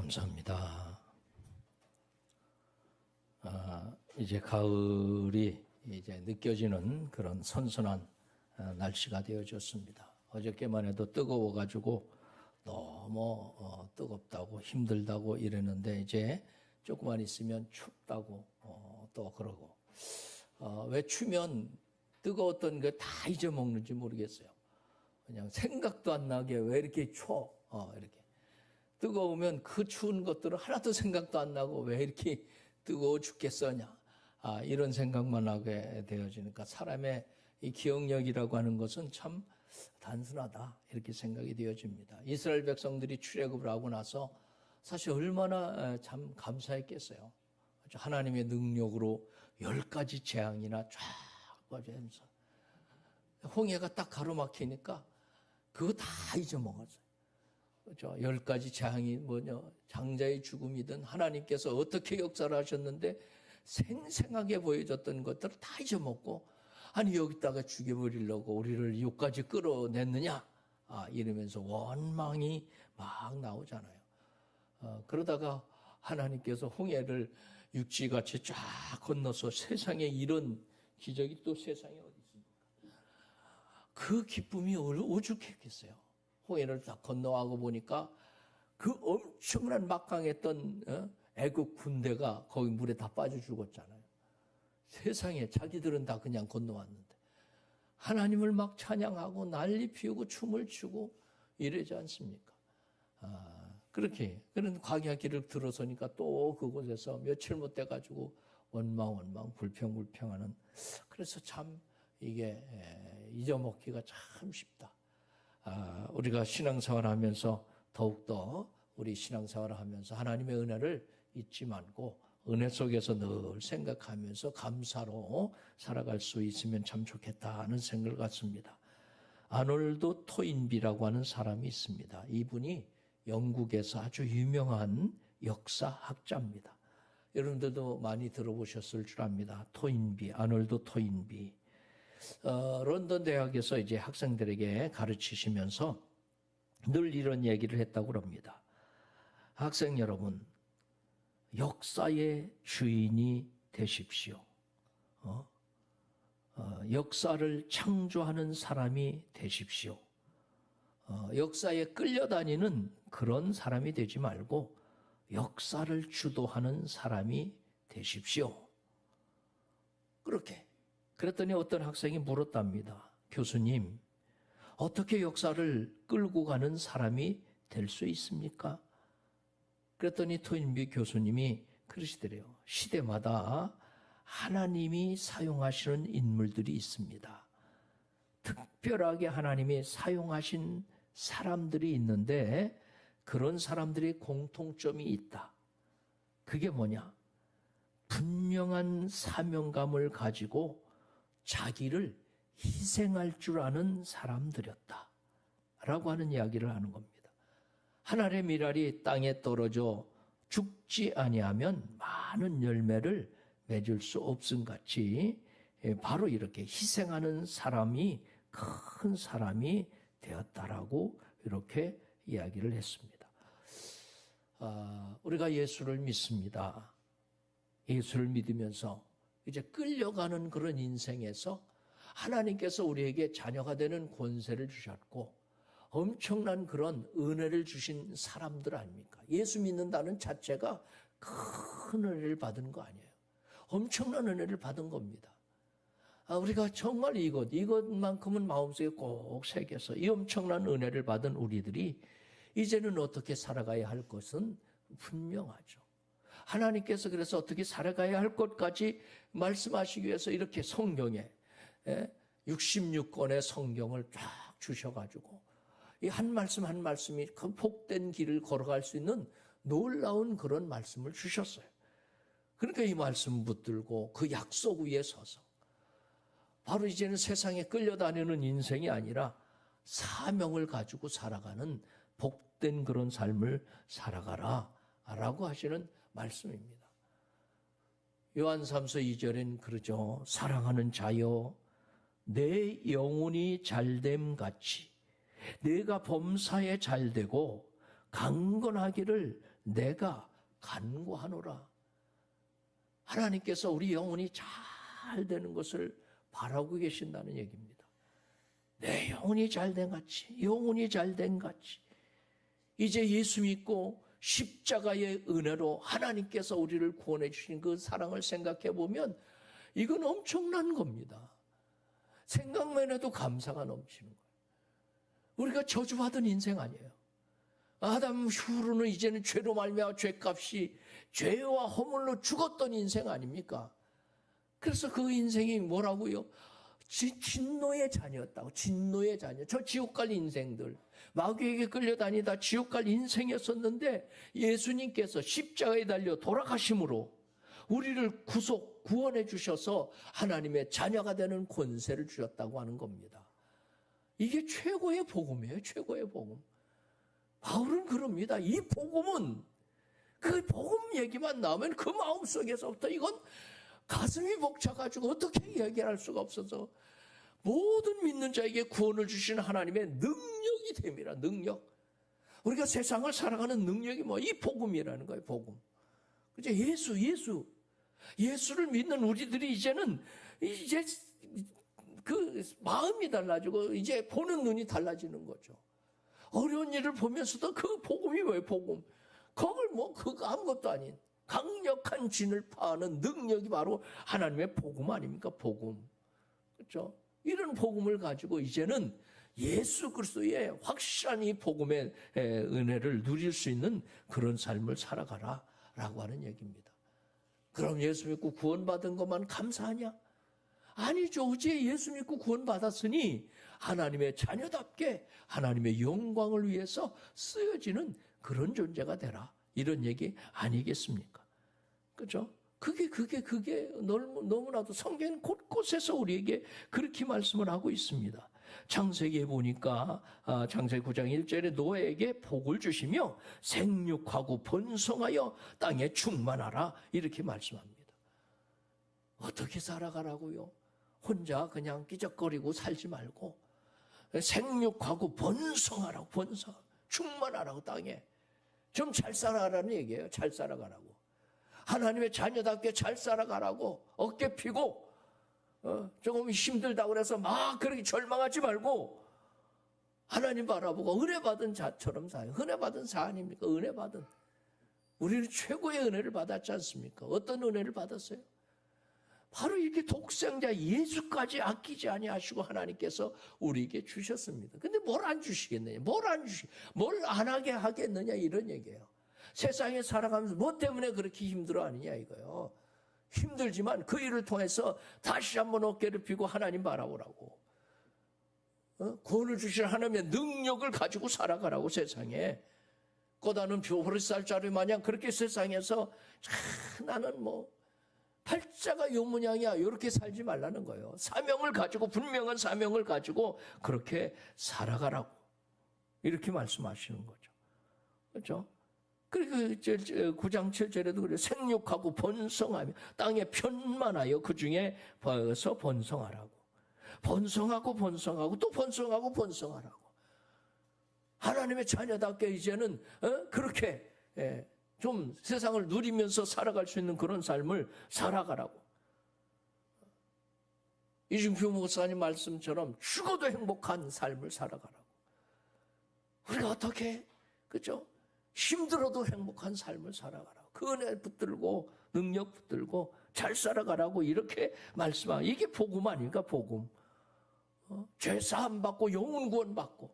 감사합니다. 이제 가을이 이제 느껴지는 그런 선선한 날씨가 되어졌습니다. 어저께만 해도 뜨거워가지고 너무 뜨겁다고 힘들다고 이랬는데 이제 조금만 있으면 춥다고 또 그러고 왜 추면 뜨거웠던 거 다 잊어먹는지 모르겠어요. 그냥 생각도 안 나게 왜 이렇게 추워 이렇게 뜨거우면 그 추운 것들은 하나도 생각도 안 나고 왜 이렇게 뜨거워 죽겠어냐 이런 생각만 하게 되어지니까 사람의 이 기억력이라고 하는 것은 참 단순하다 이렇게 생각이 되어집니다. 이스라엘 백성들이 출애굽을 하고 나서 사실 얼마나 참 감사했겠어요. 하나님의 능력으로 10가지 재앙이나 쫙 빠지면서 홍해가 딱 가로막히니까 그거 다 잊어먹었어요. 그렇죠? 10가지 재앙이 뭐냐, 장자의 죽음이든 하나님께서 어떻게 역사를 하셨는데 생생하게 보여줬던 것들을 다 잊어먹고 아니 여기다가 죽여버리려고 우리를 여기까지 끌어냈느냐 이러면서 원망이 막 나오잖아요. 그러다가 하나님께서 홍해를 육지같이 쫙 건너서 세상에 이런 기적이 또 세상에 어디 있습니까? 그 기쁨이 오죽했겠어요. 홍해를 다 건너가고 보니까 그 엄청난 막강했던 애국 군대가 거기 물에 다 빠져 죽었잖아요. 세상에 자기들은 다 그냥 건너왔는데 하나님을 막 찬양하고 난리 피우고 춤을 추고 이러지 않습니까? 그렇게 그런 광야길을 들어서니까 또 그곳에서 며칠 못 돼가지고 원망 불평하는 그래서 참 이게 잊어먹기가 참 쉽다. 우리가 신앙생활을 하면서 더욱더 우리 신앙생활을 하면서 하나님의 은혜를 잊지 말고 은혜 속에서 늘 생각하면서 감사로 살아갈 수 있으면 참 좋겠다 하는 생각을 갖습니다. 아놀드 토인비라고 하는 사람이 있습니다. 이분이 영국에서 아주 유명한 역사학자입니다. 여러분들도 많이 들어보셨을 줄 압니다. 토인비, 아놀드 토인비. 런던 대학에서 이제 학생들에게 가르치시면서 늘 이런 얘기를 했다고 합니다. 학생 여러분, 역사의 주인이 되십시오. 역사를 창조하는 사람이 되십시오. 역사에 끌려다니는 그런 사람이 되지 말고 역사를 주도하는 사람이 되십시오. 그렇게 그랬더니 어떤 학생이 물었답니다. 교수님, 어떻게 역사를 끌고 가는 사람이 될 수 있습니까? 그랬더니 토인비 교수님이 그러시더래요. 시대마다 하나님이 사용하시는 인물들이 있습니다. 특별하게 하나님이 사용하신 사람들이 있는데 그런 사람들이 공통점이 있다. 그게 뭐냐? 분명한 사명감을 가지고 자기를 희생할 줄 아는 사람들이었다. 라고 하는 이야기를 하는 겁니다. 하늘의 밀알이 땅에 떨어져 죽지 아니하면 많은 열매를 맺을 수 없음 같이 바로 이렇게 희생하는 사람이 큰 사람이 되었다라고 이렇게 이야기를 했습니다. 우리가 예수를 믿습니다. 예수를 믿으면서 이제 끌려가는 그런 인생에서 하나님께서 우리에게 자녀가 되는 권세를 주셨고 엄청난 그런 은혜를 주신 사람들 아닙니까? 예수 믿는다는 자체가 큰 은혜를 받은 거 아니에요. 엄청난 은혜를 받은 겁니다. 우리가 정말 이것만큼은 마음속에 꼭 새겨서 이 엄청난 은혜를 받은 우리들이 이제는 어떻게 살아가야 할 것은 분명하죠. 하나님께서 그래서 어떻게 살아가야 할 것까지 말씀하시기 위해서 이렇게 성경에 66권의 성경을 쫙 주셔가지고 이 한 말씀 한 말씀이 그 복된 길을 걸어갈 수 있는 놀라운 그런 말씀을 주셨어요. 그러니까 이 말씀 붙들고 그 약속 위에 서서 바로 이제는 세상에 끌려다니는 인생이 아니라 사명을 가지고 살아가는 복된 그런 삶을 살아가라 라고 하시는 말씀입니다. 요한 3서 2절엔 그러죠. 사랑하는 자여 내 영혼이 잘됨 같이 내가 범사에 잘되고 강건하기를 내가 간구하노라. 하나님께서 우리 영혼이 잘 되는 것을 바라고 계신다는 얘기입니다. 내 영혼이 잘된 같이, 영혼이 잘된 같이 이제 예수 믿고 십자가의 은혜로 하나님께서 우리를 구원해 주신 그 사랑을 생각해 보면 이건 엄청난 겁니다. 생각만 해도 감사가 넘치는 거예요. 우리가 저주받은 인생 아니에요. 아담 후로는 이제는 죄로 말미암아 죄값이 죄와 허물로 죽었던 인생 아닙니까? 그래서 그 인생이 뭐라고요? 진노의 자녀였다고. 진노의 자녀. 저 지옥 갈 인생들. 마귀에게 끌려다니다 지옥 갈 인생이었었는데 예수님께서 십자가에 달려 돌아가심으로 우리를 구원해 주셔서 하나님의 자녀가 되는 권세를 주셨다고 하는 겁니다. 이게 최고의 복음이에요. 최고의 복음. 바울은 그럽니다. 이 복음은 그 복음 얘기만 나오면 그 마음속에서부터 이건 가슴이 벅차가지고 어떻게 얘기할 수가 없어서 모든 믿는 자에게 구원을 주시는 하나님의 능력이 됩니다. 능력. 우리가 세상을 살아가는 능력이 이 복음이라는 거예요. 복음. 그죠? 예수를 믿는 우리들이 이제는 이제 그 마음이 달라지고 이제 보는 눈이 달라지는 거죠. 어려운 일을 보면서도 그 복음이 왜 복음? 그걸 그거 아무것도 아닌 강력한 진을 파하는 능력이 바로 하나님의 복음 아닙니까? 복음. 그렇죠? 이런 복음을 가지고 이제는 예수 그리스도의 확실한 이 복음의 은혜를 누릴 수 있는 그런 삶을 살아가라라고 하는 얘기입니다. 그럼 예수 믿고 구원받은 것만 감사하냐? 아니죠. 이제 예수 믿고 구원받았으니 하나님의 자녀답게 하나님의 영광을 위해서 쓰여지는 그런 존재가 되라. 이런 얘기 아니겠습니까? 그죠? 그게 너무나도 성경 곳곳에서 우리에게 그렇게 말씀을 하고 있습니다. 창세기에 보니까 창세기 9장 1절에 노아에게 복을 주시며 생육하고 번성하여 땅에 충만하라 이렇게 말씀합니다. 어떻게 살아가라고요? 혼자 그냥 끼적거리고 살지 말고 생육하고 번성하라고 충만하라고 땅에 좀 잘 살아가라는 얘기예요. 잘 살아가라고. 하나님의 자녀답게 잘 살아가라고 어깨 피고 조금 힘들다고 그래서 막 그렇게 절망하지 말고 하나님 바라보고 은혜 받은 자처럼 살아요. 은혜 받은 자 아닙니까? 은혜 받은. 우리는 최고의 은혜를 받았지 않습니까? 어떤 은혜를 받았어요? 바로 이렇게 독생자 예수까지 아끼지 아니하시고 하나님께서 우리에게 주셨습니다. 근데 뭘 안 주시겠느냐? 뭘 안 하게 하겠느냐? 이런 얘기예요. 세상에 살아가면서 뭐 때문에 그렇게 힘들어하느냐 이거요. 힘들지만 그 일을 통해서 다시 한번 어깨를 펴고 하나님 바라보라고. 구원을 주신 하나님의 능력을 가지고 살아가라고 세상에. 꼬다는 벼보리쌀자루 마냥 그렇게 세상에서 나는 팔자가 요 모양이야 이렇게 살지 말라는 거예요. 사명을 가지고 분명한 사명을 가지고 그렇게 살아가라고 이렇게 말씀하시는 거죠. 그렇죠? 그리고 9장 7절에도 그래요. 생육하고 번성하며 땅에 편만하여 그 중에 벌서 번성하라고. 번성하고 또 번성하라고. 하나님의 자녀답게 이제는 그렇게 좀 세상을 누리면서 살아갈 수 있는 그런 삶을 살아가라고. 이중표 목사님 말씀처럼 죽어도 행복한 삶을 살아가라고. 우리가 어떻게 그죠? 힘들어도 행복한 삶을 살아가라고. 그 은혜 붙들고 능력 붙들고 잘 살아가라고 이렇게 말씀하고 이게 복음 아닙니까? 복음. 죄 사함 받고 영혼 구원 받고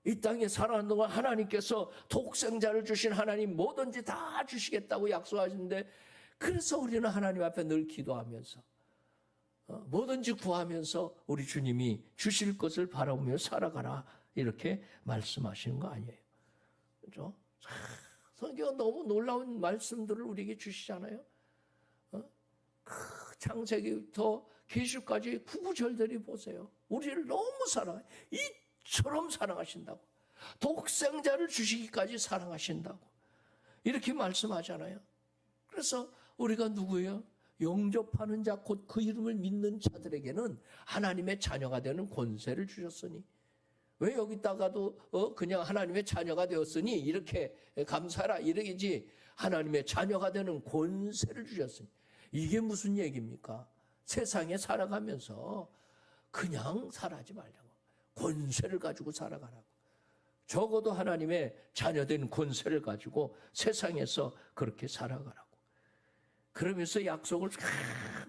이 땅에 살아가는 동안 하나님께서 독생자를 주신 하나님 뭐든지 다 주시겠다고 약속하시는데 그래서 우리는 하나님 앞에 늘 기도하면서 뭐든지 구하면서 우리 주님이 주실 것을 바라보며 살아가라 이렇게 말씀하시는 거 아니에요. 그렇죠? 성경은 너무 놀라운 말씀들을 우리에게 주시잖아요. 그 창세기부터 계시까지 구구절절히 보세요. 우리를 너무 사랑해요. 이처럼 사랑하신다고. 독생자를 주시기까지 사랑하신다고. 이렇게 말씀하잖아요. 그래서 우리가 누구예요? 영접하는 자, 곧 그 이름을 믿는 자들에게는 하나님의 자녀가 되는 권세를 주셨으니 왜 여기다가도 그냥 하나님의 자녀가 되었으니 이렇게 감사하라 이러기지 하나님의 자녀가 되는 권세를 주셨으니 이게 무슨 얘기입니까? 세상에 살아가면서 그냥 살아지 말라고. 권세를 가지고 살아가라고. 적어도 하나님의 자녀된 권세를 가지고 세상에서 그렇게 살아가라고. 그러면서 약속을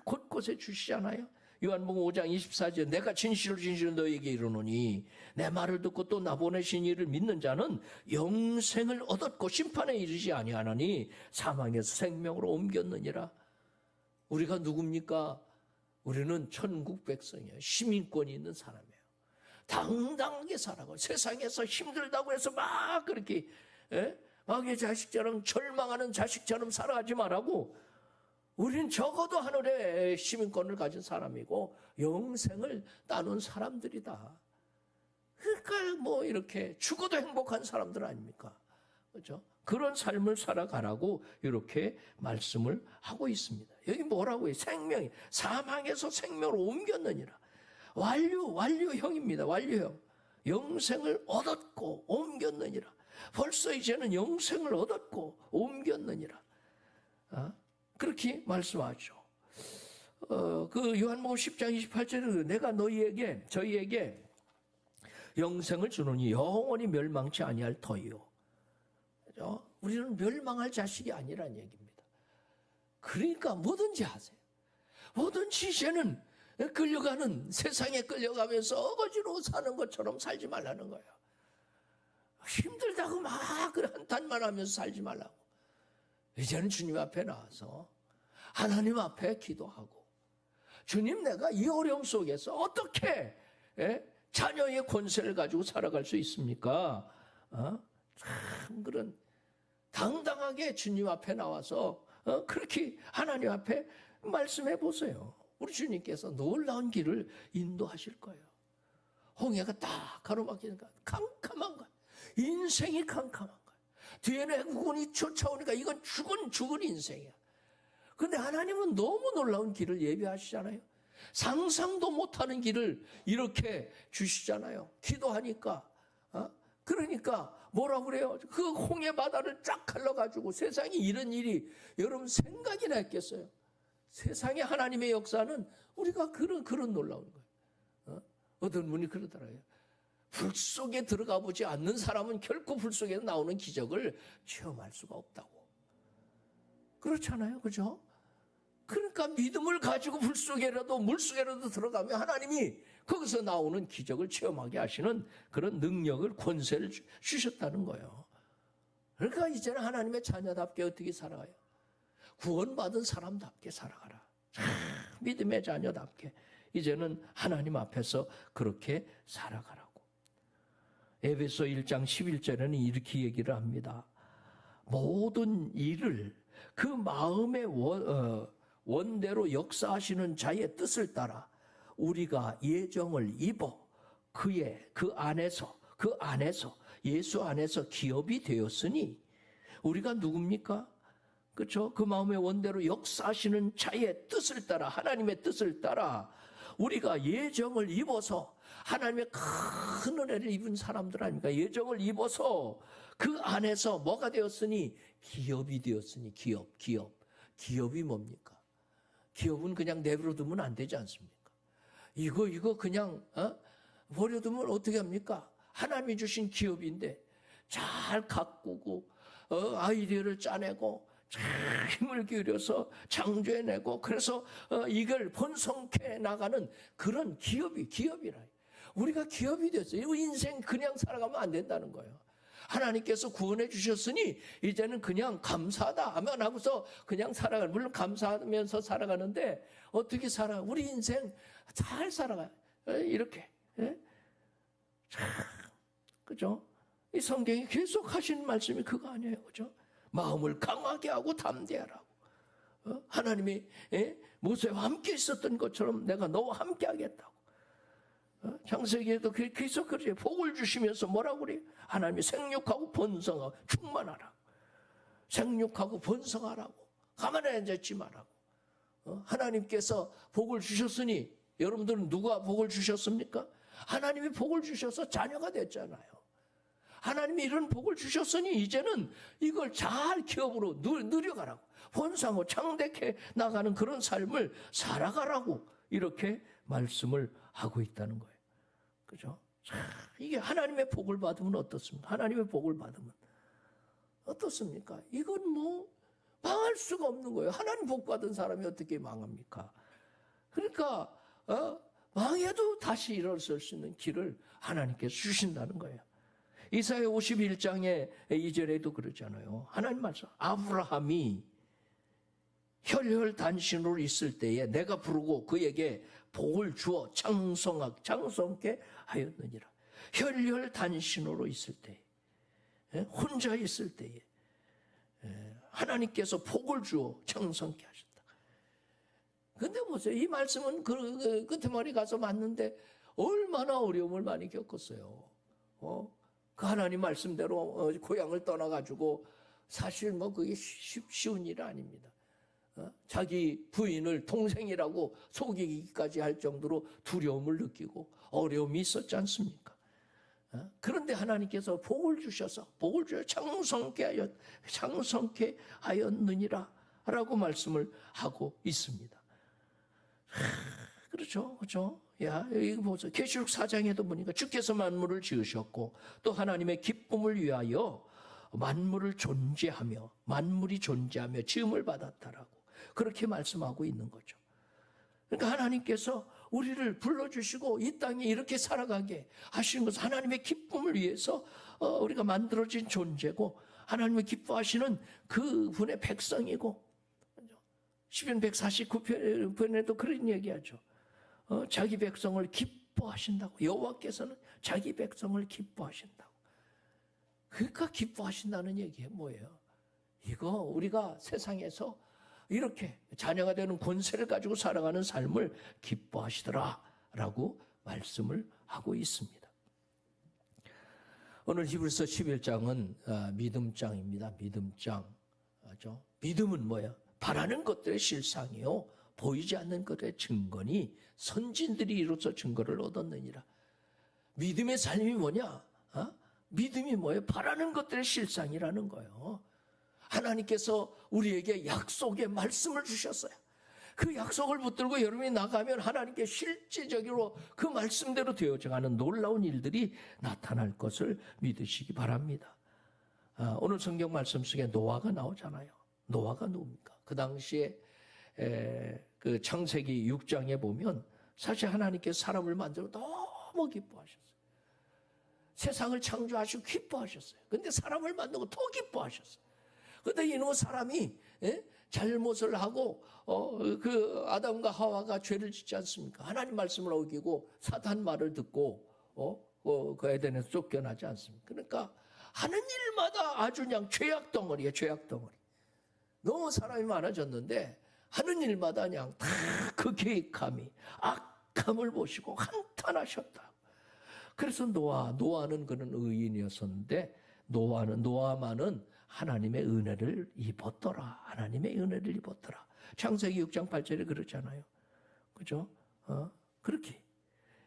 곳곳에 주시잖아요. 요한복음 5장 24절 내가 진실로 너에게 이르노니 내 말을 듣고 또 나 보내신 이를 믿는 자는 영생을 얻었고 심판에 이르지 아니하나니 사망에서 생명으로 옮겼느니라. 우리가 누굽니까? 우리는 천국 백성이에요. 시민권이 있는 사람이에요. 당당하게 살아가고 세상에서 힘들다고 해서 막 그렇게 마귀의 자식처럼 절망하는 자식처럼 살아가지 말라고. 우린 적어도 하늘의 시민권을 가진 사람이고 영생을 따놓은 사람들이다. 그러니까 뭐 이렇게 죽어도 행복한 사람들 아닙니까? 그렇죠? 그런 삶을 살아가라고 이렇게 말씀을 하고 있습니다. 여기 뭐라고 해요? 생명이 사망에서 생명으로 옮겼느니라. 완료형입니다. 완료형. 영생을 얻었고 옮겼느니라. 벌써 이제는 영생을 얻었고 옮겼느니라. 그렇게 말씀하죠. 그 요한복음 10장 28절에 내가 저희에게 영생을 주노니 영원히 멸망치 아니할 터이요. 그렇죠? 우리는 멸망할 자식이 아니라는 얘기입니다. 그러니까 뭐든지 하세요. 뭐든지 이제는 끌려가는 세상에 끌려가면서 어거지로 사는 것처럼 살지 말라는 거예요. 힘들다고 막 한탄만 하면서 살지 말라고. 이제는 주님 앞에 나와서 하나님 앞에 기도하고 주님 내가 이 어려움 속에서 어떻게 자녀의 권세를 가지고 살아갈 수 있습니까? 참 그런 당당하게 주님 앞에 나와서 그렇게 하나님 앞에 말씀해 보세요. 우리 주님께서 놀라운 길을 인도하실 거예요. 홍해가 딱 가로막히니까 캄캄한 거야. 인생이 캄캄한 거야. 뒤에는 애국군이 쫓아오니까 이건 죽은 인생이야. 그런데 하나님은 너무 놀라운 길을 예비하시잖아요. 상상도 못하는 길을 이렇게 주시잖아요. 기도하니까. 그러니까 뭐라고 그래요? 그 홍해 바다를 쫙 갈라가지고 세상에 이런 일이 여러분 생각이나 했겠어요? 세상에 하나님의 역사는 우리가 그런 놀라운 거예요. 어떤 분이 그러더라고요. 불 속에 들어가 보지 않는 사람은 결코 불 속에서 나오는 기적을 체험할 수가 없다고. 그렇잖아요. 그죠? 그러니까 믿음을 가지고 불 속에라도 물 속에라도 들어가면 하나님이 거기서 나오는 기적을 체험하게 하시는 그런 능력을 권세를 주셨다는 거예요. 그러니까 이제는 하나님의 자녀답게 어떻게 살아가요? 구원받은 사람답게 살아가라. 믿음의 자녀답게 이제는 하나님 앞에서 그렇게 살아가라고. 에베소 1장 11절에는 이렇게 얘기를 합니다. 모든 일을 그 마음의 원대로 역사하시는 자의 뜻을 따라 우리가 예정을 입어 그 안에서 예수 안에서 기업이 되었으니 우리가 누굽니까? 그렇죠? 그 마음의 원대로 역사하시는 자의 뜻을 따라 하나님의 뜻을 따라 우리가 예정을 입어서 하나님의 큰 은혜를 입은 사람들 아닙니까? 예정을 입어서 그 안에서 뭐가 되었으니 기업이 되었으니 기업이 뭡니까? 기업은 그냥 내버려두면 안 되지 않습니까? 이거 그냥 버려두면 어떻게 합니까? 하나님이 주신 기업인데 잘 가꾸고 아이디어를 짜내고 잘 힘을 기울여서 창조해내고 그래서 이걸 번성해 나가는 그런 기업이라. 우리가 기업이 됐어요. 인생 그냥 살아가면 안 된다는 거예요. 하나님께서 구원해 주셨으니 이제는 그냥 감사하다 하면 하고서 그냥 살아가는, 물론 감사하면서 살아가는데 어떻게 살아? 우리 인생 잘 살아가요. 이렇게. 그죠? 이 성경이 계속 하시는 말씀이 그거 아니에요. 그죠? 마음을 강하게 하고 담대하라고. 하나님이 모세와 함께 있었던 것처럼 내가 너와 함께 하겠다고. 창세기에도 계속 그러죠. 복을 주시면서 뭐라고 그래요? 하나님이 생육하고 번성하고 충만하라고. 생육하고 번성하라고. 가만히 앉아있지 말라고. 하나님께서 복을 주셨으니 여러분들은 누가 복을 주셨습니까? 하나님이 복을 주셔서 자녀가 됐잖아요. 하나님이 이런 복을 주셨으니 이제는 이걸 잘 기업으로 누려가라고, 번성하고 창대케 나가는 그런 삶을 살아가라고 이렇게 말씀을 하고 있다는 거예요. 그죠? 이게 하나님의 복을 받으면 어떻습니까? 하나님의 복을 받으면 어떻습니까? 이건 뭐 망할 수가 없는 거예요. 하나님 복 받은 사람이 어떻게 망합니까? 그러니까 망해도 다시 일어설 수 있는 길을 하나님께서 주신다는 거예요. 이사야 51장의 2절에도 그러잖아요. 하나님 말씀, 아브라함이 혈혈단신으로 있을 때에 내가 부르고 그에게 복을 주어 장성케 하였느니라. 혈혈단신으로 있을 때, 혼자 있을 때에 하나님께서 복을 주어 장성케 하셨다. 근데 보세요. 이 말씀은 그 끝에말이 가서 맞는데 얼마나 어려움을 많이 겪었어요. 그 하나님 말씀대로 고향을 떠나가지고 사실 뭐 그게 쉬운 일은 아닙니다. 자기 부인을 동생이라고 속이기까지 할 정도로 두려움을 느끼고 어려움이 있었지 않습니까? 그런데 하나님께서 복을 주셔서 장성케 하였느니라 라고 말씀을 하고 있습니다. 그렇죠. 야, 이거 보세요. 계시록 4장에도 보니까 주께서 만물을 지으셨고 또 하나님의 기쁨을 위하여 만물이 존재하며 지음을 받았다라고 그렇게 말씀하고 있는 거죠. 그러니까 하나님께서 우리를 불러주시고 이 땅에 이렇게 살아가게 하시는 것은 하나님의 기쁨을 위해서 우리가 만들어진 존재고 하나님을 기뻐하시는 그분의 백성이고, 시편 149편에도 그런 얘기하죠. 자기 백성을 기뻐하신다고. 여호와께서는 자기 백성을 기뻐하신다고. 그러니까 기뻐하신다는 얘기가 뭐예요? 이거 우리가 세상에서 이렇게 자녀가 되는 권세를 가지고 살아가는 삶을 기뻐하시더라라고 말씀을 하고 있습니다. 오늘 히브리서 11장은 믿음장입니다. 믿음장. 믿음은 뭐예요? 바라는 것들의 실상이요 보이지 않는 것의 증거니 선진들이 이로써 증거를 얻었느니라. 믿음의 삶이 뭐냐? 믿음이 뭐예요? 바라는 것들의 실상이라는 거예요. 하나님께서 우리에게 약속의 말씀을 주셨어요. 그 약속을 붙들고 여러분이 나가면 하나님께 실제적으로 그 말씀대로 되어져가는 놀라운 일들이 나타날 것을 믿으시기 바랍니다. 오늘 성경 말씀 속에 노아가 나오잖아요. 노아가 누굽니까? 그 당시에 그 창세기 6장에 보면 사실 하나님께서 사람을 만들어 너무 기뻐하셨어요. 세상을 창조하시고 기뻐하셨어요. 근데 사람을 만들고 더 기뻐하셨어요. 근데 이놈의 사람이 잘못을 하고 그 아담과 하와가 죄를 짓지 않습니까? 하나님 말씀을 어기고 사탄 말을 듣고 그 에덴에서 쫓겨나지 않습니까? 그러니까 하는 일마다 아주 그냥 죄악 덩어리예요. 죄악 덩어리. 너무 사람이 많아졌는데 하는 일마다 그냥 다 그 계획함이 악함을 보시고 한탄하셨다. 그래서 노아는 그런 의인이었었는데 노아만은 하나님의 은혜를 입었더라. 하나님의 은혜를 입었더라. 창세기 6장 8절에 그러잖아요. 그죠? 그렇게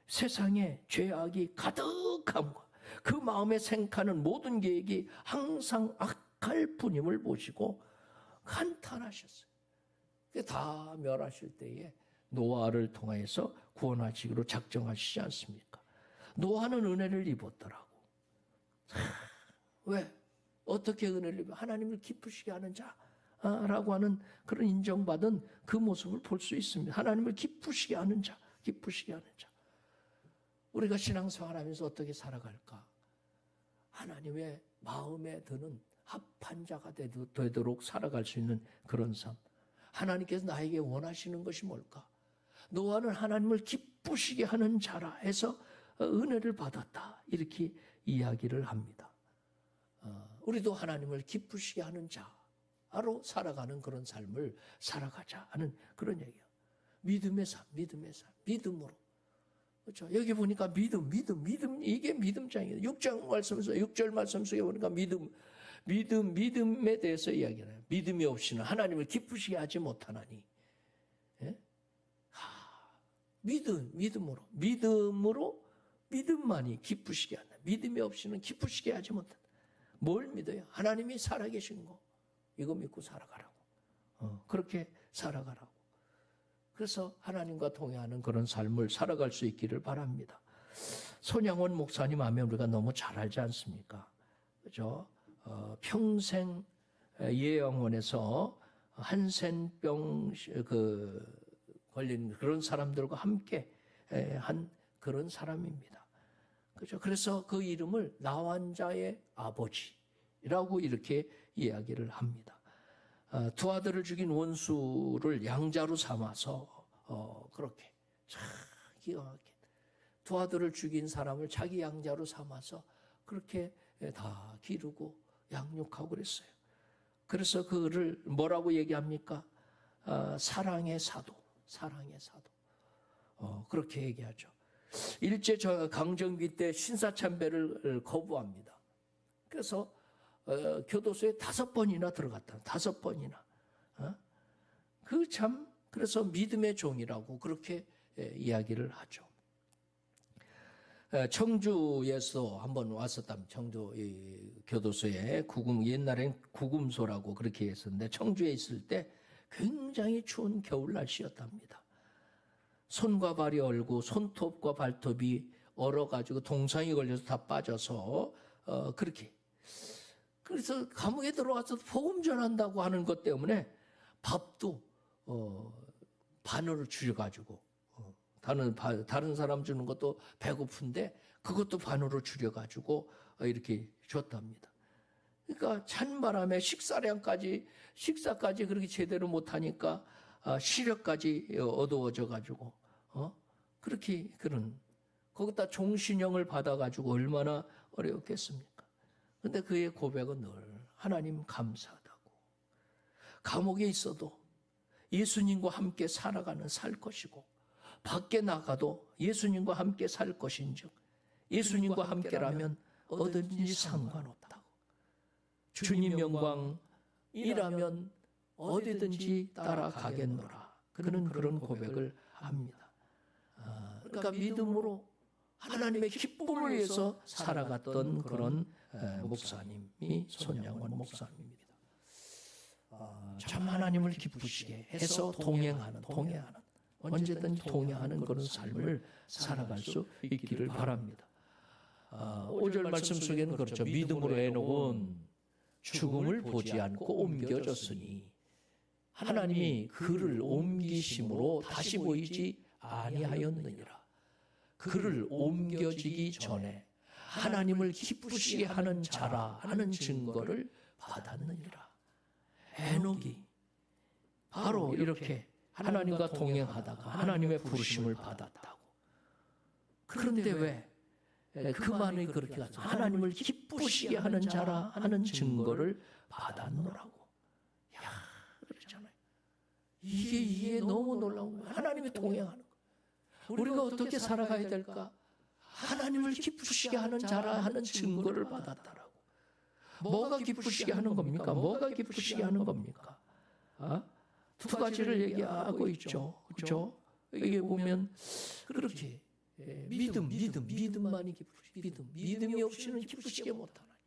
세상에 죄악이 가득함과 그 마음에 생각하는 모든 계획이 항상 악할 뿐임을 보시고 한탄하셨어요. 다 멸하실 때에 노아를 통해서 구원하시기로 작정하시지 않습니까? 노아는 은혜를 입었더라고. 왜? 어떻게 은혜를 입어? 하나님을 기쁘시게 하는 자라고 하는 그런 인정받은 그 모습을 볼 수 있습니다. 하나님을 기쁘시게 하는 자, 기쁘시게 하는 자. 우리가 신앙생활하면서 어떻게 살아갈까? 하나님의 마음에 드는 합한 자가 되도록 살아갈 수 있는 그런 삶. 하나님께서 나에게 원하시는 것이 뭘까? 노아는 하나님을 기쁘시게 하는 자라 해서 은혜를 받았다. 이렇게 이야기를 합니다. 우리도 하나님을 기쁘시게 하는 자로 살아가는 그런 삶을 살아가자 하는 그런 얘기예요. 믿음의 삶, 믿음으로. 그렇죠? 여기 보니까 믿음, 이게 믿음장이에요. 6절 말씀 속에 보니까 믿음에 대해서 이야기해요. 믿음이 없이는 하나님을 기쁘시게 하지 못하나니. 믿음만이 기쁘시게 한다. 믿음이 없이는 기쁘시게 하지 못한다. 뭘 믿어요? 하나님이 살아계신 거. 이거 믿고 살아가라고. 그렇게 살아가라고. 그래서 하나님과 동행하는 그런 삶을 살아갈 수 있기를 바랍니다. 손양원 목사님 하면 우리가 너무 잘 알지 않습니까? 그죠? 평생 예양원에서 한센병 걸린 그런 사람들과 함께 한 그런 사람입니다. 그죠? 그래서 그 이름을 나환자의 아버지라고 이렇게 이야기를 합니다. 두 아들을 죽인 원수를 양자로 삼아서 그렇게 참 기가 막히게 두 아들을 죽인 사람을 자기 양자로 삼아서 그렇게 다 기르고 양육하고 그랬어요. 그래서 그를 뭐라고 얘기합니까? 사랑의 사도, 사랑의 사도. 그렇게 얘기하죠. 일제 강점기 때 신사참배를 거부합니다. 그래서 교도소에 5번이나 들어갔다. 5번이나. 그래서 믿음의 종이라고 그렇게 이야기를 하죠. 청주에서 한번 왔었답니다. 청주 교도소에 옛날엔 구금소라고 그렇게 했었는데 청주에 있을 때 굉장히 추운 겨울 날씨였답니다. 손과 발이 얼고 손톱과 발톱이 얼어가지고 동상이 걸려서 다 빠져서 그렇게. 그래서 감옥에 들어와서 복음 전한다고 하는 것 때문에 밥도 반으로 줄여가지고 다른 사람 주는 것도 배고픈데 그것도 반으로 줄여가지고 이렇게 줬답니다. 그러니까 찬바람에 식사까지 그렇게 제대로 못하니까 시력까지 어두워져가지고 그렇게 거기다 종신형을 받아가지고 얼마나 어려웠겠습니까? 근데 그의 고백은 늘 하나님 감사하다고. 감옥에 있어도 예수님과 함께 살아가는 살 것이고 밖에 나가도 예수님과 함께 살 것인즉 예수님과 함께라면 어디든지 상관없다고. 주님 영광이라면 어디든지 따라가겠노라. 그는 그런 고백을 합니다. 그러니까 믿음으로 하나님의 기쁨을 위해서 살아갔던 그런 목사님이 손양원 목사님입니다. 참 하나님을 기쁘시게 해서 동행하는 언제든지 동행하는 그런 삶을 살아갈 수 있기를 바랍니다. 5절 말씀 속에는 그렇죠. 믿음으로 에녹은 죽음을 보지 않고 옮겨졌으니 하나님이 그를 옮기심으로 다시 보이지 아니하였느니라. 그를 옮겨지기 전에 하나님을 기쁘시게 하는 자라 하는 증거를 받았느니라. 에녹이 바로 이렇게 하나님과 동행하다가 하나님의 부르심을 받았다고. 그런데 왜 그만이 그렇게 가서 하나님을 기쁘시게 하는 자라 하는 증거를 받았노라고. 야, 그렇잖아요. 이게 너무 놀라운 거예요. 하나님이 동행하는 거. 우리가 어떻게 살아가야 될까? 하나님을 기쁘시게 하는 자라 하는 증거를 받았다라고. 뭐가 기쁘시게 하는 겁니까? 뭐가 기쁘시게 하는 겁니까? 두 가지를 얘기하고 있죠. 그렇죠? 여기 보면 그렇게 믿음만이 기쁘시게. 믿음이 없이는 기쁘시게 못하나니.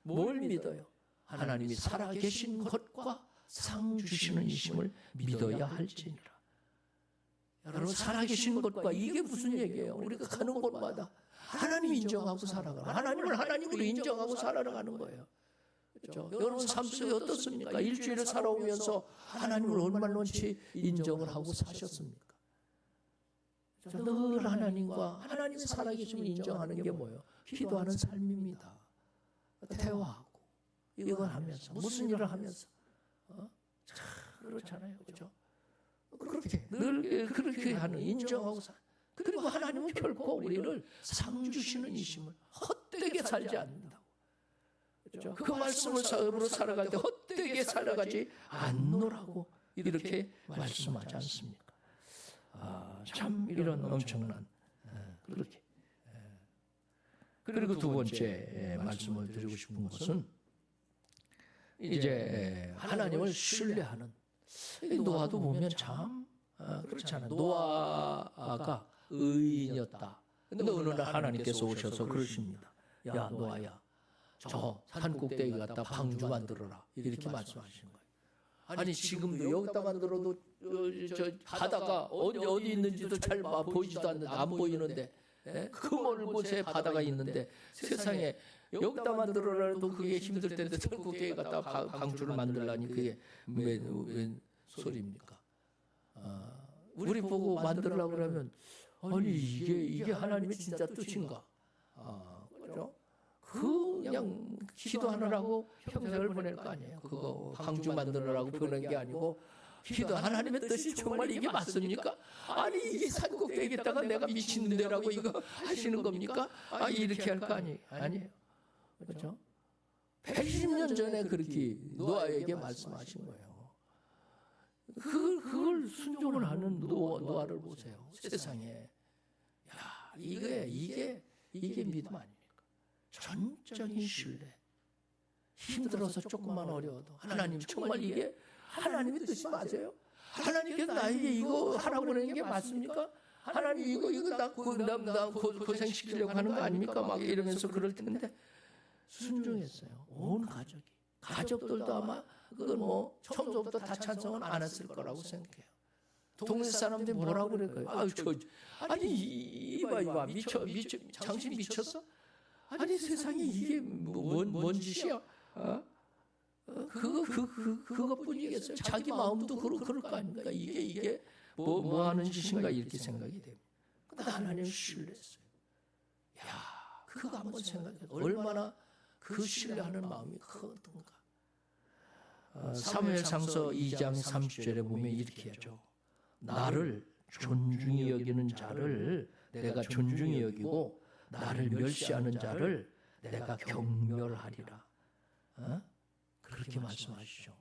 뭘 믿어요? 하나님이 살아계신 것과 상 주시는 이심을 믿어야 할지니라. 여러분, 살아계신 것과 이게 무슨 얘기예요? 우리가 가는 곳마다 하나님 인정하고 살아가는, 하나님을 하나님으로 인정하고 살아가는 거예요. 그렇죠? 여러분 삶 속에 어떻습니까? 일주일을 살아오면서 하나님을 얼마나치 인정을 하고 사셨습니까? 늘 하나님과 하나님의 살아계심을 인정하는 게 뭐예요? 기도하는 삶입니다. 대화하고 이걸 하면서 무슨 일을 하면서 참 그렇잖아요. 그렇죠? 그렇게 늘 그렇게 하는 인정하고 그리고 하나님은 결코 우리를 상 주시는 이심을 헛되게 살지 않는다고. 그렇죠? 그 말씀을 사업으로 살아갈 때 헛되게 살아가지 않노라고 이렇게 말씀하지 않습니까? 참 이런 엄청난 그렇게. 그리고 두 번째 말씀을 드리고 싶은 것은 이제 하나님을 신뢰하는. 노아도 보면 참 그렇잖아요. 노아가 의인이었다. 근데 어느 날 하나님께서 오셔서 그러십니다. 야, 노아야, 저 산 꼭대기 갖다 방주 만들어라. 이렇게 말씀하시는 거예요. 아니 지금도 여기다 만들어도 저 바다가 어디 있는지도 잘 보이지도 않는데, 안 보이는데, 그 먼 곳에 바다가 있는데 세상에 여기다 만들어라도 그게 힘들 텐데 산 꼭대기 갖다 방주를 만들라니 그게 웬 소리입니까? 우리 보고 만들려고 그러면 아니 이게 하나님의 진짜 뜻인가? 그죠? 그냥 기도하느라고 평생을 보낼 거 아니에요. 그거 방주 만들으라고 보낸 게 아니고 기도 하나님의 뜻이 정말 이게 맞습니까? 아니 이게 산 꼭대기에다가 내가 미친놈이라고 이거 하시는 겁니까? 이렇게 할 거 아니에요. 그렇죠? 120년 전에 그렇게 노아에게 말씀하신 거예요. 그걸 순종을 하는 노아를 보세요. 세상에. 야, 이게 믿음 아닙니까? 전적인 신뢰. 힘들어서 조금만 어려워도 하나님 정말 이게 하나님의 뜻이 맞아요? 하나님께서 나에게 이거 하라고 그러는 게 맞습니까? 하나님 이거 나 고생시키려고 하는 거 아닙니까? 막 이러면서 그럴 텐데 순종했어요. 온 가족들도 아마 그건 뭐 처음부터 다 찬성은 안 했을 거라고 생각해요. 동네 사람들이 뭐라고 그럴까요? 아니 이봐 당신 미쳤어? 아니 세상에 이게 뭔 짓이야? 그것뿐이겠어요. 자기 마음도 그럴 거 아닙니까? 이게 뭐 하는 짓인가 이렇게 생각이 됩니다. 근데 하나님 신뢰했어요. 야, 그거 한번 생각해요. 얼마나 그 신뢰하는 마음이 크던가. 사무엘상서 2장 30절에 보면 이렇게 하죠. 나를 존중히 여기는 자를 내가 존중히 여기고 나를 멸시하는 자를 내가 경멸하리라. 그렇게 말씀하시죠.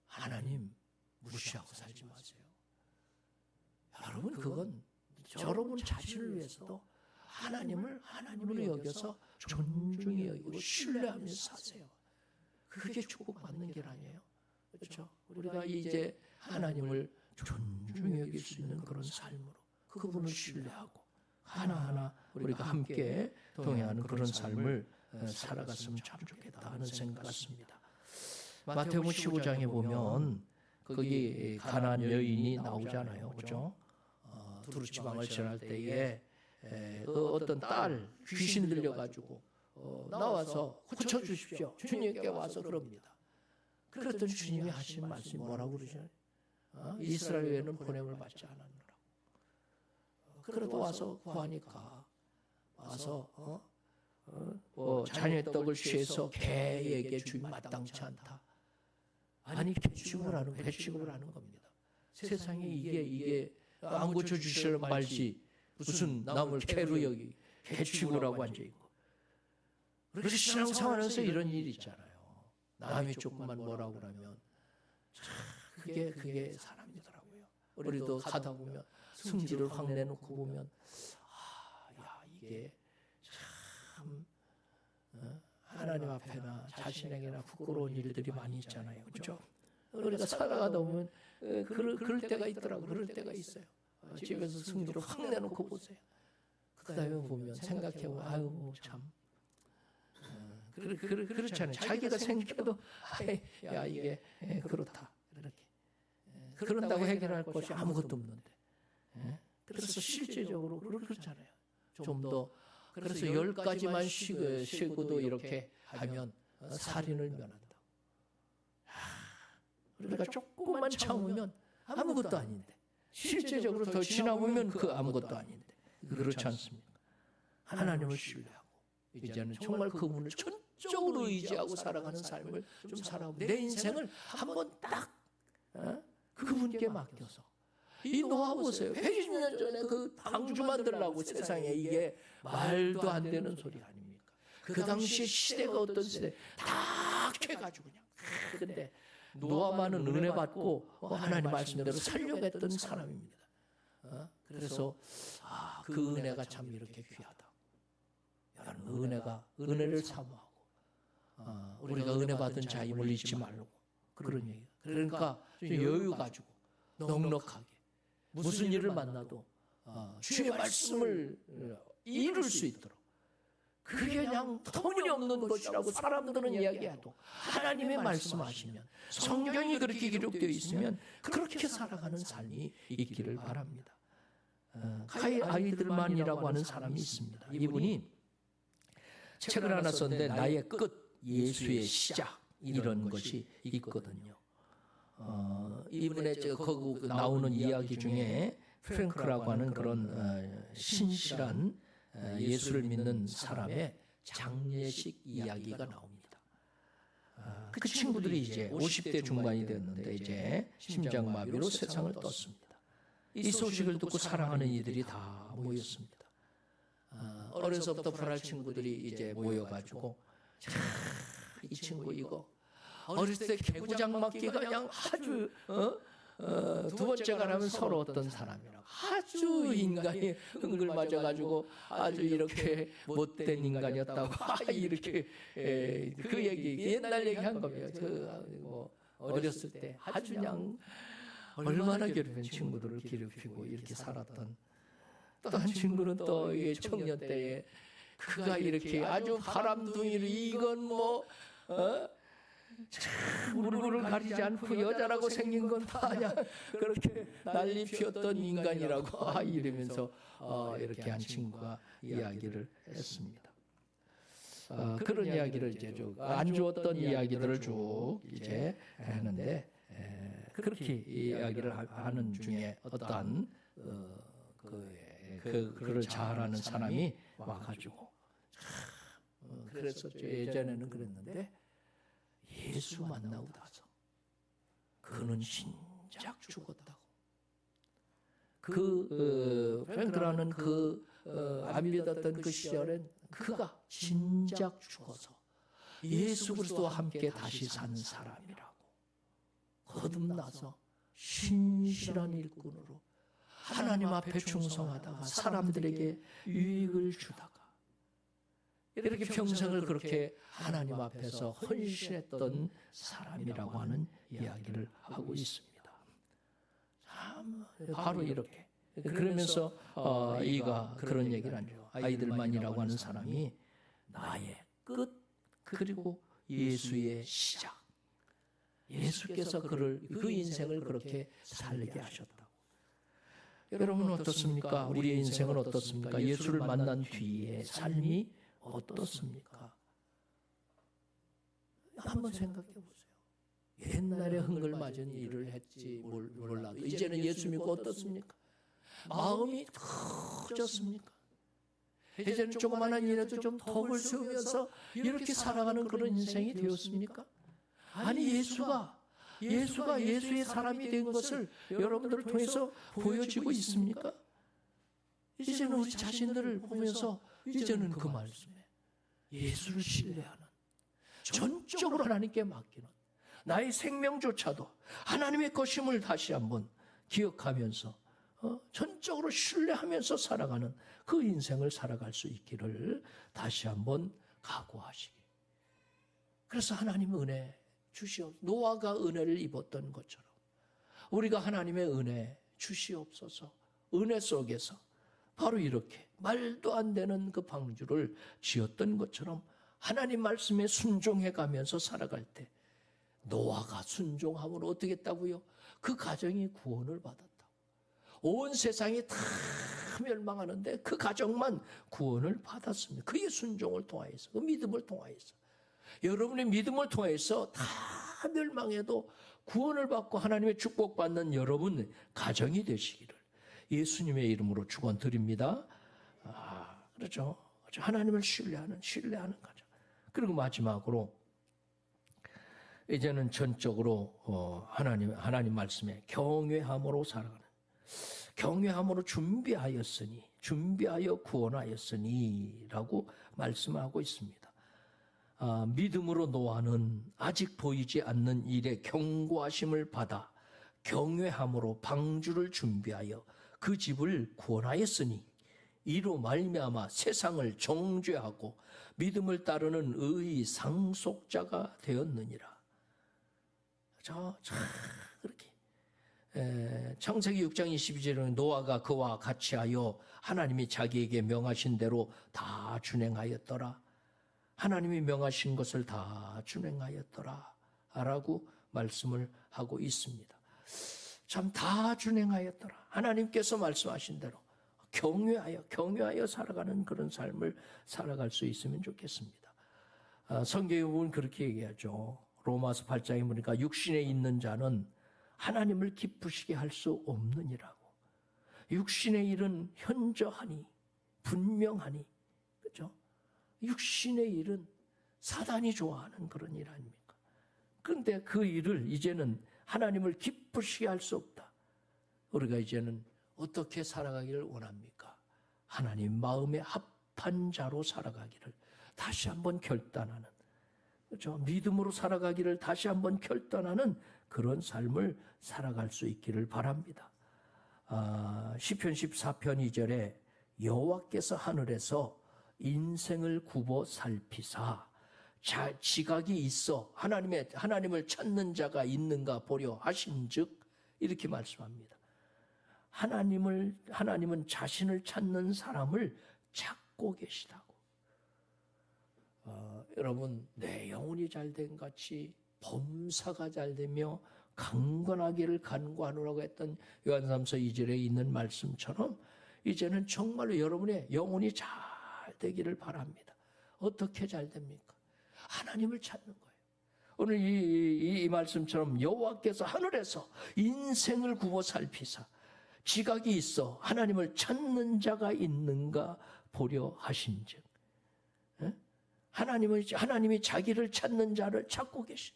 하나님 무시하고 살지 마세요. 여러분 그건 여러분 자신을 위해서도 하나님으로 여겨서 존중히 여기고 신뢰하면서 사세요. 그게 축복받는 길 아니에요. 그렇죠? 우리가 이제 하나님을 존중히 여길 수 있는 그런 삶으로 그분을 신뢰하고 하나하나 우리가 함께 동행하는 그런 삶을 살아갔으면 참 좋겠다 하는 생각 같습니다. 마태복음 15장에 보면 거기 가나안 여인이 나오잖아요. 그렇죠? 두루지방을 지날 때에 어떤 딸 귀신 들려가지고 나와서 고쳐주십시오. 주님께 와서 그럽니다. 그랬더니 주님이 하신 말씀이 뭐라고 그러시나요? 이스라엘 외에는 보냄을 받지 않았노라. 그래도 와서 구하니까 와서 자녀의 떡을 취해서 개에게 주기 마땅치 않다. 아니 배취급을 하는 겁니다. 세상에 이게 안 고쳐주시려는 말지 무슨 남을 개로 여기 개취급을 앉아있고. 우리 신앙생활에서 이런 일이 있잖아요. 남이 조금만 뭐라고 그러면 그게 사람이더라고요. 우리도 가다 보면 성질을 확 내놓고 보면 이게 참 하나님 앞에나 자신에게나 부끄러운 일들이 많이 있잖아요. 그렇죠? 우리가 살아가다 보면 그럴 때가 있더라고요. 그럴 때가 있어요. 집에서 성질을 확 내놓고 보세요. 그 다음에 보면 생각해보면 아유 참 그렇잖아요. 자기가 생각해도 야 이게 그렇다 이렇게 그런다고 해결할 것이 아무것도 없는데 그래서 실제적으로 그렇잖아요. 좀 더 그래서 10가지만 쉬고도 이렇게 하면 살인을 면한다. 우리가 조금만 참으면 아무것도 아닌데 실제적으로 더 지나보면 그 아무것도 아닌데 그렇지 않습니까? 하나님을 신뢰하고 이제는 정말 그분을 전적으로 의지하고 살아가는 삶을 좀 살아보고 내 인생을 한번 딱 그분께 맡겨서 이 노아 보세요. 120년 전에 그 방주 만들라고 세상에 이게 말도 안 되는 소리 아닙니까? 그 당시에 시대가 어떤 시대 다 캐가지고 그냥 근데 노아만은 은혜 받고 하나님 말씀대로 살려고 했던 사람입니다. 그래서 그 은혜가 참 이렇게 귀하다. 여러분 은혜를 사모하고 우리가 은혜 받은 자임을 잊지 말고 그런 얘기예요. 그러니까 좀 여유 가지고 넉넉하게 무슨 일을 만나도 주의 말씀을 이룰 수 있도록, 그게 그냥 터무니없는 것이라고 사람들은 이야기해도 하나님의 말씀하시면, 성경이 그렇게 기록되어 있으면 그렇게 살아가는 삶이 있기를 바랍니다. 카이 아이들만이라고 하는 사람이 있습니다. 이분이 책을 하나 썼는데 나의 끝, 예수의 시작, 이런 것이 있거든요. 이분의 거기 나오는 이야기 중에 프랭크라고 하는 그런 신실한 예수를 믿는 사람의 장례식 이야기가 나옵니다. 그 친구들이 이제 50대 중반이 되었는데 이제 심장마비로 세상을 떴습니다. 이 소식을 듣고 사랑하는 이들이 다 모였습니다. 어려서부터 불알 친구들이 이제 모여가지고, 이 친구 이거 어렸을 때 개구장 맞기가 그냥 아주 두 번째가 라면 서러웠던 사람이라고, 아주 인간이 흥글 맞아가지고 아주 이렇게 못된 인간이었다고 이렇게 그 얘기, 옛날 얘기한 겁니다. 뭐 어렸을 때 아주 그냥 얼마나 괴롭힌 친구들을 괴롭히고 이렇게 살았던, 또 한 친구는 또 청년 때에 그가 이렇게 아주 바람둥이로, 이건 뭐 얼굴을 가리지 않고 여자라고 생긴 건 다 그냥 그렇게 난리 피웠던 인간이라고 이러면서 이렇게 한 친구가 이야기를 했습니다. 그런 이야기를 이제 쭉 안 좋았던 이야기들을 쭉 이제 했는데, 그렇게 이야기를 하는 중에 어떠한 그를 잘 아는 사람이 와가지고, 그래서 예전에는 그랬는데 예수 만나고 나서 그는 진작 죽었다고. 프랭크라는 안 믿었던 그 시절엔 그가 진작 죽어서 예수 그리스도와 함께 다시 사는 사람이라고 거듭나서 신실한 일꾼으로 하나님 앞에 충성하다가 사람들에게 유익을 주다가 이렇게 평생을 그렇게 하나님 앞에서 헌신했던 사람이라고 하는 이야기를 하고 있습니다. 참 바로 이렇게. 그러면서 이가 그런 얘기를 하죠. 아이들만이라고 하는 사람이 나의 끝, 그리고 예수의 시작. 예수께서 그 인생을 그렇게 살게 하셨다고. 여러분은 어떻습니까? 우리의 인생은 어떻습니까? 예수를 만난 뒤에 삶이 어떻습니까? 한번 생각해 보세요. 옛날에 흥글맞은 일을 했지 몰라도 이제는 예수 믿고 어떻습니까? 마음이 커졌습니까? 이제는 조그마한 일에도 좀 덕을 세우면서 이렇게 살아가는 그런 인생이 되었습니까? 아니, 예수가 예수의 사람이 된 것을 여러분들을 통해서 보여지고 있습니까? 이제는 우리 자신들을 보면서 이제는 그 말씀에 예수를 신뢰하는, 전적으로 하나님께 맡기는, 나의 생명조차도 하나님의 것임을 다시 한번 기억하면서 전적으로 신뢰하면서 살아가는 그 인생을 살아갈 수 있기를 다시 한번 각오하시기. 그래서 하나님 은혜 주시옵소서. 노아가 은혜를 입었던 것처럼 우리가 하나님의 은혜 주시옵소서. 은혜 속에서 바로 이렇게 말도 안 되는 그 방주를 지었던 것처럼 하나님 말씀에 순종해 가면서 살아갈 때, 노아가 순종함으로 어떻게 했다고요? 그 가정이 구원을 받았다고. 온 세상이 다 멸망하는데 그 가정만 구원을 받았습니다. 그의 순종을 통하여서, 그 믿음을 통하여서. 여러분의 믿음을 통해서 다 멸망해도 구원을 받고 하나님의 축복받는 여러분 가정이 되시기를 예수님의 이름으로 축원드립니다. 그렇죠. 하나님을 신뢰하는 가정. 그리고 마지막으로 이제는 전적으로 하나님 말씀에 경외함으로 살아가는, 경외함으로 준비하여 구원하였으니라고 말씀하고 있습니다. 믿음으로 노아는 아직 보이지 않는 일에 경고하심을 받아 경외함으로 방주를 준비하여 그 집을 구원하였으니 이로 말미암아 세상을 정죄하고 믿음을 따르는 의의 상속자가 되었느니라. 그렇게 창세기 6장 22절에는 노아가 그와 같이 하여 하나님이 자기에게 명하신 대로 다 준행하였더라. 하나님이 명하신 것을 다 준행하였더라 라고 말씀을 하고 있습니다. 참 다 준행하였더라. 하나님께서 말씀하신 대로 경외하여 살아가는 그런 삶을 살아갈 수 있으면 좋겠습니다. 성경에 보면 그렇게 얘기하죠. 로마서 8장에 보니까 육신에 있는 자는 하나님을 기쁘시게 할 수 없느니라고. 육신의 일은 현저하니 분명하니, 그렇죠? 육신의 일은 사단이 좋아하는 그런 일 아닙니까? 그런데 그 일을 이제는 하나님을 기쁘시게 할 수 없다. 우리가 이제는 어떻게 살아가기를 원합니까? 하나님 마음에 합한 자로 살아가기를 다시 한번 결단하는, 그렇죠? 믿음으로 살아가기를 다시 한번 결단하는 그런 삶을 살아갈 수 있기를 바랍니다. 시편 14편 2절에 여호와께서 하늘에서 인생을 굽어 살피사 지각이 있어 하나님을 찾는 자가 있는가 보려 하신즉, 이렇게 말씀합니다. 하나님은 자신을 찾는 사람을 찾고 계시다고. 여러분, 내 영혼이 잘된 같이 범사가 잘되며 강건하기를 간구하노라고 했던 요한삼서 2절에 있는 말씀처럼 이제는 정말로 여러분의 영혼이 잘 되기를 바랍니다. 어떻게 잘 됩니까? 하나님을 찾는 거예요. 오늘 이 말씀처럼 여호와께서 하늘에서 인생을 굽어 살피사 지각이 있어 하나님을 찾는 자가 있는가 보려 하신즉, 하나님이 자기를 찾는 자를 찾고 계시.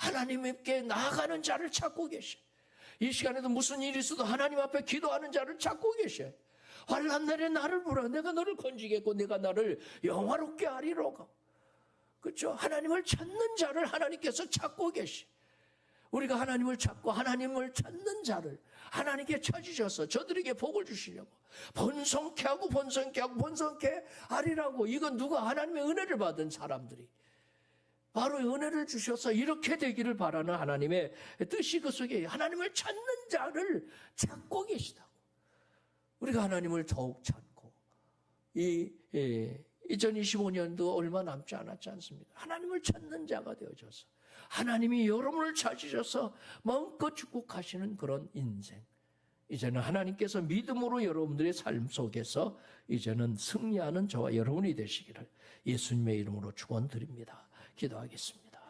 하나님께 나아가는 자를 찾고 계시. 이 시간에도 무슨 일이 있어도 하나님 앞에 기도하는 자를 찾고 계셔. 환난 날에 나를 부르라. 내가 너를 건지겠고 내가 나를 영화롭게 하리로가. 그렇죠? 하나님을 찾는 자를 하나님께서 찾고 계시. 우리가 하나님을 찾고 하나님을 찾는 자를 하나님께 찾으셔서 저들에게 복을 주시려고 번성케 하고 하리라고. 이건 누가 하나님의 은혜를 받은 사람들이 바로 은혜를 주셔서 이렇게 되기를 바라는 하나님의 뜻이 그 속에 하나님을 찾는 자를 찾고 계시다고. 우리가 하나님을 더욱 찾고 2025년도 얼마 남지 않았지 않습니까? 하나님을 찾는 자가 되어져서 하나님이 여러분을 찾으셔서 마음껏 축복하시는 그런 인생. 이제는 하나님께서 믿음으로 여러분들의 삶 속에서 이제는 승리하는 저와 여러분이 되시기를 예수님의 이름으로 축원드립니다. 기도하겠습니다.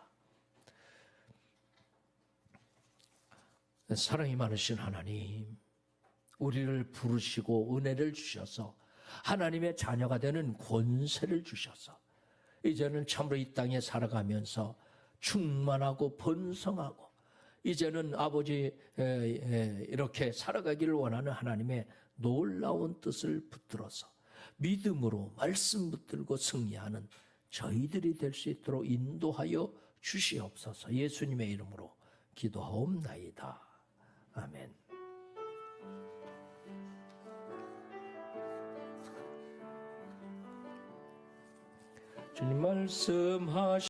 사랑이 많으신 하나님, 우리를 부르시고 은혜를 주셔서 하나님의 자녀가 되는 권세를 주셔서 이제는 참으로 이 땅에 살아가면서 충만하고 번성하고 이제는 아버지 이렇게 살아가기를 원하는 하나님의 놀라운 뜻을 붙들어서 믿음으로 말씀 붙들고 승리하는 저희들이 될 수 있도록 인도하여 주시옵소서. 예수님의 이름으로 기도하옵나이다. 아멘. 주님 말씀하시